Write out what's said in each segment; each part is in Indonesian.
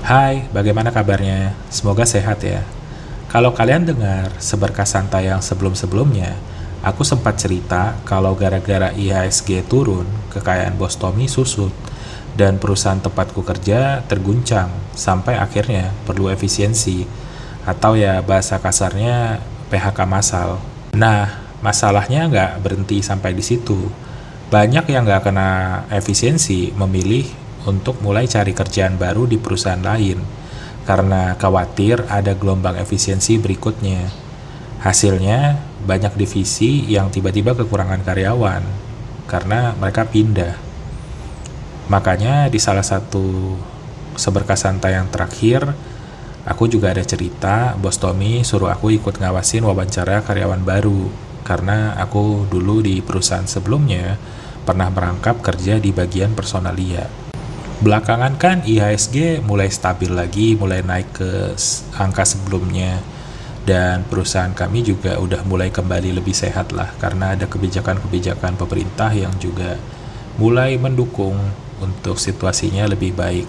Hai, bagaimana kabarnya? Semoga sehat ya. Kalau kalian dengar seberkas santai yang sebelum-sebelumnya, aku sempat cerita kalau gara-gara IHSG turun, kekayaan bos Tommy susut, dan perusahaan tempatku kerja terguncang, sampai akhirnya perlu efisiensi, atau ya bahasa kasarnya PHK massal. Nah, masalahnya nggak berhenti sampai di situ. Banyak yang nggak kena efisiensi memilih untuk mulai cari kerjaan baru di perusahaan lain karena khawatir ada gelombang efisiensi berikutnya. Hasilnya, banyak divisi yang tiba-tiba kekurangan karyawan karena mereka pindah. Makanya di salah satu seberkas santai yang terakhir, aku juga ada cerita bos Tommy suruh aku ikut ngawasin wawancara karyawan baru karena aku dulu di perusahaan sebelumnya pernah merangkap kerja di bagian personalia. Belakangan kan IHSG mulai stabil lagi, mulai naik ke angka sebelumnya, dan perusahaan kami juga udah mulai kembali lebih sehat lah karena ada kebijakan-kebijakan pemerintah yang juga mulai mendukung untuk situasinya lebih baik.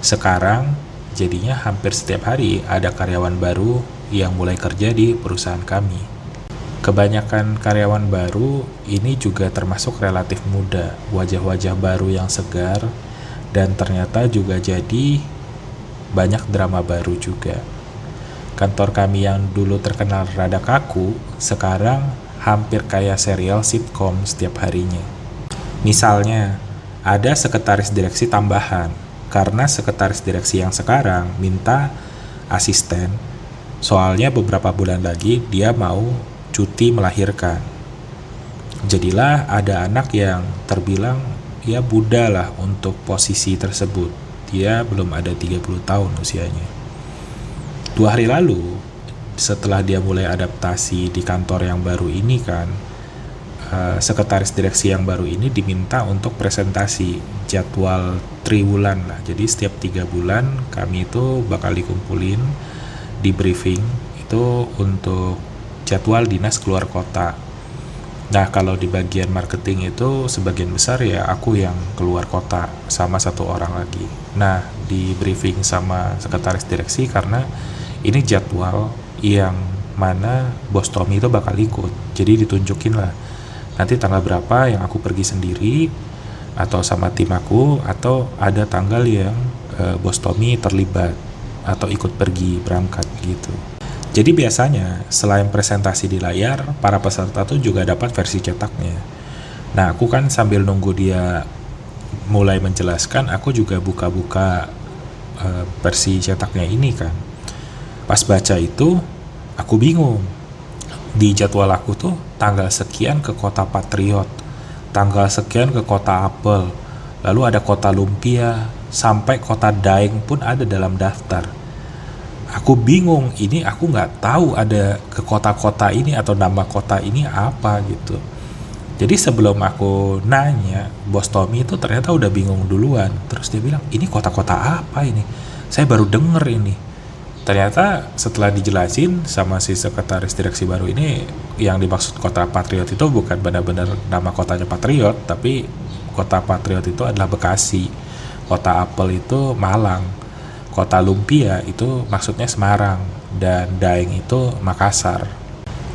Sekarang jadinya hampir setiap hari ada karyawan baru yang mulai kerja di perusahaan kami. Kebanyakan karyawan baru ini juga termasuk relatif muda, wajah-wajah baru yang segar, dan ternyata juga jadi banyak drama baru juga. Kantor kami yang dulu terkenal rada kaku, sekarang hampir kayak serial sitkom setiap harinya. Misalnya, ada sekretaris direksi tambahan, karena sekretaris direksi yang sekarang minta asisten, soalnya beberapa bulan lagi dia mau cuti melahirkan. Jadilah ada anak yang terbilang ya Buddha lah untuk posisi tersebut. Dia belum ada 30 tahun usianya. 2 hari lalu, setelah dia mulai adaptasi di kantor yang baru ini kan, sekretaris direksi yang baru ini diminta untuk presentasi jadwal triwulan lah. Jadi setiap 3 bulan kami itu bakal dikumpulin di briefing itu untuk jadwal dinas keluar kota. Nah, kalau di bagian marketing itu sebagian besar ya aku yang keluar kota sama satu orang lagi. Nah, di briefing sama sekretaris direksi karena ini jadwal yang mana bos Tommy itu bakal ikut. Jadi ditunjukin lah nanti tanggal berapa yang aku pergi sendiri atau sama tim aku, atau ada tanggal yang bos Tommy terlibat atau ikut pergi berangkat gitu. Jadi biasanya selain presentasi di layar, para peserta tuh juga dapat versi cetaknya. Nah, aku kan sambil nunggu dia mulai menjelaskan, aku juga buka-buka versi cetaknya ini kan. Pas baca itu, aku bingung. Di jadwal aku tuh tanggal sekian ke kota Patriot, tanggal sekian ke kota Apel, lalu ada kota Lumpia, sampai kota Daeng pun ada dalam daftar. Aku bingung, ini aku nggak tahu ada ke kota-kota ini atau nama kota ini apa gitu. Jadi sebelum aku nanya, bos Tommy itu ternyata udah bingung duluan. Terus dia bilang, ini kota-kota apa ini? Saya baru denger ini. Ternyata setelah dijelasin sama si sekretaris direksi baru ini, yang dimaksud kota Patriot itu bukan benar-benar nama kotanya Patriot, tapi kota Patriot itu adalah Bekasi. Kota Apel itu Malang. Kota Lumpia itu maksudnya Semarang, dan Daeng itu Makassar.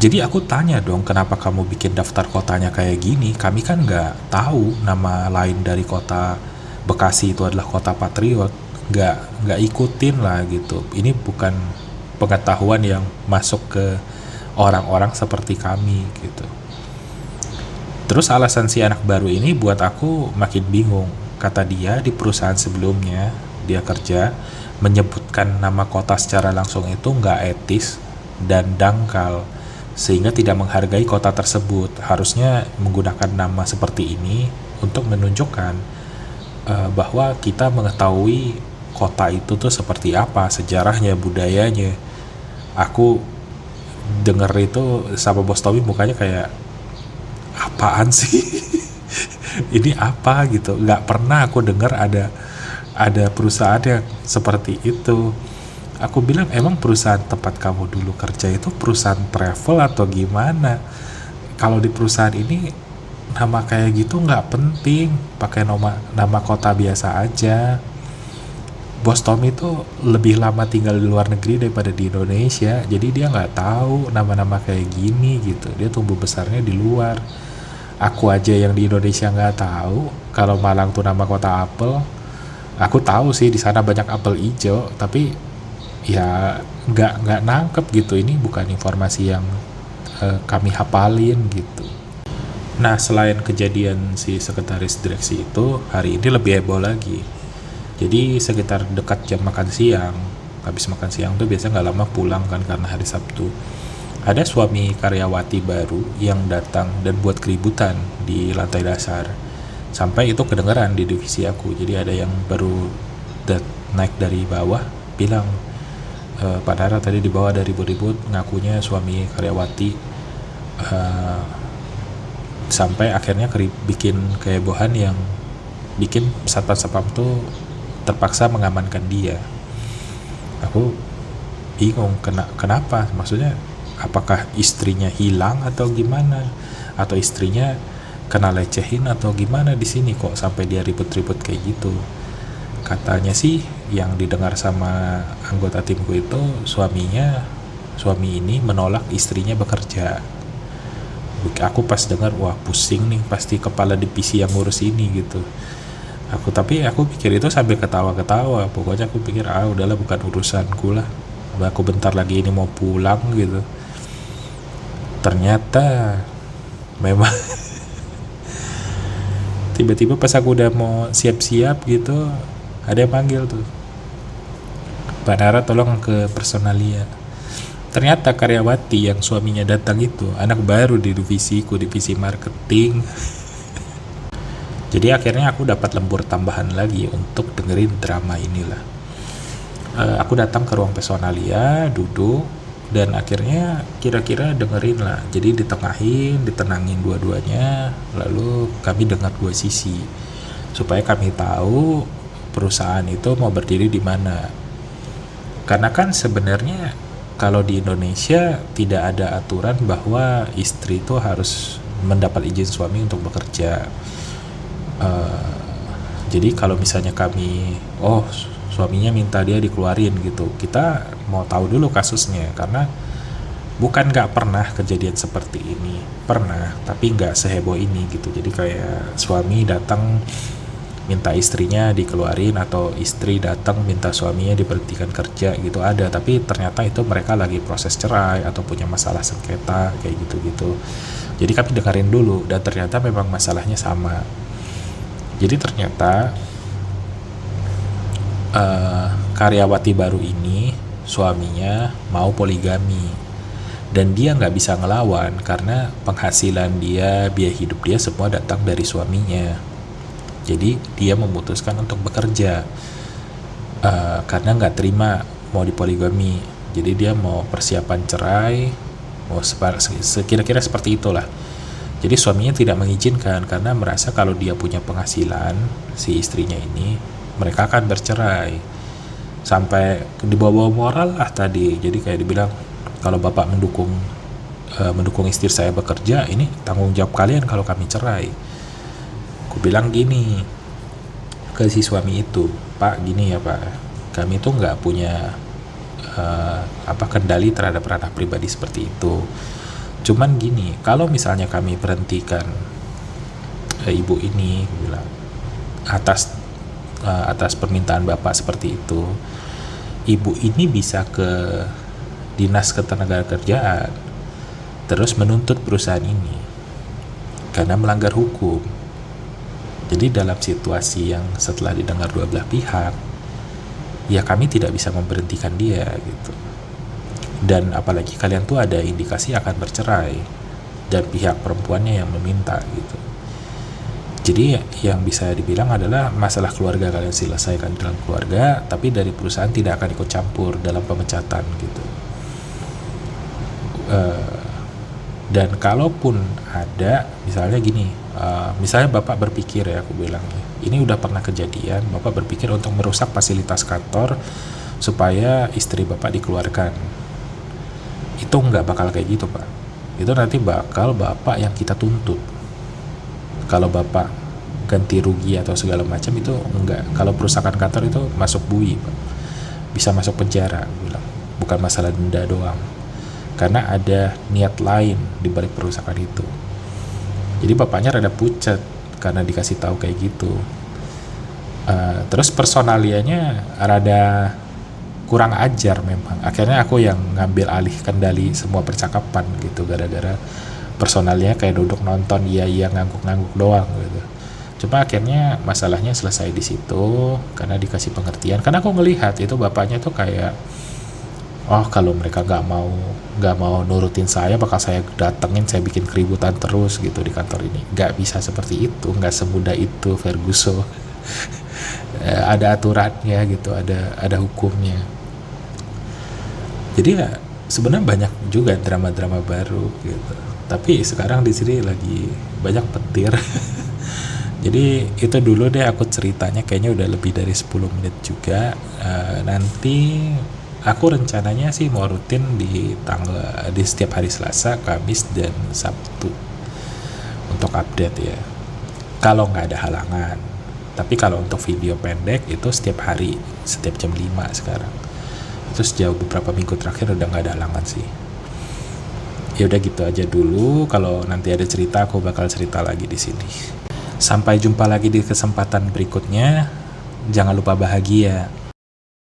Jadi aku tanya dong, kenapa kamu bikin daftar kotanya kayak gini? Kami kan nggak tahu nama lain dari kota Bekasi itu adalah kota Patriot. Nggak ikutin lah gitu. Ini bukan pengetahuan yang masuk ke orang-orang seperti kami gitu. Terus alasan si anak baru ini buat aku makin bingung. Kata dia di perusahaan sebelumnya dia kerja, menyebutkan nama kota secara langsung itu nggak etis dan dangkal, sehingga tidak menghargai kota tersebut. Harusnya menggunakan nama seperti ini untuk menunjukkan bahwa kita mengetahui kota itu tuh seperti apa, sejarahnya, budayanya. Aku denger itu sama bos Tommy mukanya kayak, apaan sih? Ini apa gitu? Nggak pernah aku dengar ada perusahaan yang seperti itu. Aku bilang, emang perusahaan tempat kamu dulu kerja itu perusahaan travel atau gimana? Kalau di perusahaan ini nama kayak gitu nggak penting, pakai nama kota biasa aja. Bos Tommy itu lebih lama tinggal di luar negeri daripada di Indonesia, jadi dia nggak tahu nama-nama kayak gini gitu. Dia tumbuh besarnya di luar. Aku aja yang di Indonesia nggak tahu kalau Malang tuh nama kota apel. Aku tahu sih di sana banyak apel hijau, tapi ya nggak nangkep gitu. Ini bukan informasi yang kami hafalin gitu. Nah, selain kejadian si sekretaris direksi itu, hari ini lebih heboh lagi. Jadi sekitar dekat jam makan siang, habis makan siang tuh biasa nggak lama pulang kan karena hari Sabtu. Ada suami karyawati baru yang datang dan buat keributan di lantai dasar. Sampai itu kedengeran di divisi aku. Jadi ada yang baru naik dari bawah bilang, Pak Dara tadi di bawah ada ribut-ribut, ngakunya suami karyawati. Sampai akhirnya bikin kehebohan yang bikin satpam tuh terpaksa mengamankan dia. Aku bingung kenapa, maksudnya apakah istrinya hilang atau gimana, atau istrinya kena lecehin atau gimana di sini kok sampai dia ribut-ribut kayak gitu. Katanya sih yang didengar sama anggota timku itu suami ini menolak istrinya bekerja. Aku pas dengar, wah pusing nih, pasti kepala divisi yang ngurus ini gitu. Tapi aku pikir itu sambil ketawa-ketawa. Pokoknya aku pikir udahlah, bukan urusanku lah. Aku bentar lagi ini mau pulang gitu. Ternyata memang tiba-tiba pas aku udah mau siap-siap gitu, ada yang panggil tuh, Pak Nara tolong ke personalia. Ternyata karyawati yang suaminya datang itu anak baru di divisiku, divisi marketing. Jadi akhirnya aku dapat lembur tambahan lagi untuk dengerin drama inilah. Aku datang ke ruang personalia, duduk, dan akhirnya kira-kira dengerin lah. Jadi ditenangin dua-duanya, lalu kami dengar dua sisi supaya kami tahu perusahaan itu mau berdiri di mana. Karena kan sebenarnya kalau di Indonesia tidak ada aturan bahwa istri itu harus mendapat izin suami untuk bekerja. Jadi kalau misalnya kami, suaminya minta dia dikeluarin gitu, kita mau tahu dulu kasusnya, karena bukan nggak pernah kejadian seperti ini, pernah, tapi nggak seheboh ini gitu. Jadi kayak suami datang minta istrinya dikeluarin, atau istri datang minta suaminya diberhentikan kerja gitu, ada. Tapi ternyata itu mereka lagi proses cerai atau punya masalah sengketa kayak gitu-gitu. Jadi kami dengerin dulu, dan ternyata memang masalahnya sama. Jadi ternyata karyawati baru ini suaminya mau poligami, dan dia nggak bisa ngelawan karena penghasilan dia, biaya hidup dia semua datang dari suaminya. Jadi dia memutuskan untuk bekerja karena nggak terima mau dipoligami. Jadi dia mau persiapan cerai, mau kira-kira seperti itulah. Jadi suaminya tidak mengizinkan karena merasa kalau dia punya penghasilan, si istrinya ini, mereka akan bercerai. Sampai dibawa moral lah tadi. Jadi kayak dibilang, kalau bapak mendukung istri saya bekerja, ini tanggung jawab kalian kalau kami cerai. Aku bilang gini ke si suami itu, Pak, gini ya Pak, kami tuh nggak punya kendali terhadap ranah pribadi seperti itu. Cuman gini, kalau misalnya kami berhentikan ibu ini, bilang, atas permintaan bapak seperti itu, ibu ini bisa ke dinas ketenagakerjaan terus menuntut perusahaan ini karena melanggar hukum. Jadi dalam situasi yang setelah didengar dua belah pihak, ya kami tidak bisa memberhentikan dia gitu. Dan apalagi kalian tuh ada indikasi akan bercerai, dan pihak perempuannya yang meminta gitu. Jadi yang bisa dibilang adalah masalah keluarga kalian selesaikan dalam keluarga, tapi dari perusahaan tidak akan ikut campur dalam pemecatan gitu. Dan kalaupun ada, misalnya gini, misalnya bapak berpikir, ya aku bilang, ini udah pernah kejadian, bapak berpikir untuk merusak fasilitas kantor supaya istri bapak dikeluarkan. Itu nggak bakal kayak gitu Pak. Itu nanti bakal bapak yang kita tuntut. Kalau bapak ganti rugi atau segala macam itu enggak. Kalau perusakan kantor itu masuk bui, Pak. Bisa masuk penjara, bilang. Bukan masalah denda doang. Karena ada niat lain di balik perusakan itu. Jadi bapaknya rada pucat karena dikasih tahu kayak gitu. Terus personalianya rada kurang ajar memang. Akhirnya aku yang ngambil alih kendali semua percakapan gitu, gara-gara personalnya kayak duduk nonton iya ngangguk-ngangguk doang gitu. Cuma akhirnya masalahnya selesai di situ karena dikasih pengertian. Karena aku ngelihat itu bapaknya tuh kayak, oh kalau mereka nggak mau nurutin saya, bakal saya datengin, saya bikin keributan terus gitu di kantor ini. Nggak bisa seperti itu, nggak semudah itu Ferguson. Ada aturannya gitu, ada hukumnya. Jadi ya sebenarnya banyak juga drama-drama baru gitu. Tapi sekarang di sini lagi banyak petir. Jadi itu dulu deh aku ceritanya, kayaknya udah lebih dari 10 menit juga. Nanti aku rencananya sih mau rutin di setiap hari Selasa, Kamis, dan Sabtu untuk update ya. Kalau nggak ada halangan. Tapi kalau untuk video pendek itu setiap hari, setiap jam 5 sekarang. Itu sejauh beberapa minggu terakhir udah nggak ada halangan sih. Ya udah gitu aja dulu. Kalau nanti ada cerita aku bakal cerita lagi di sini. Sampai jumpa lagi di kesempatan berikutnya. Jangan lupa bahagia.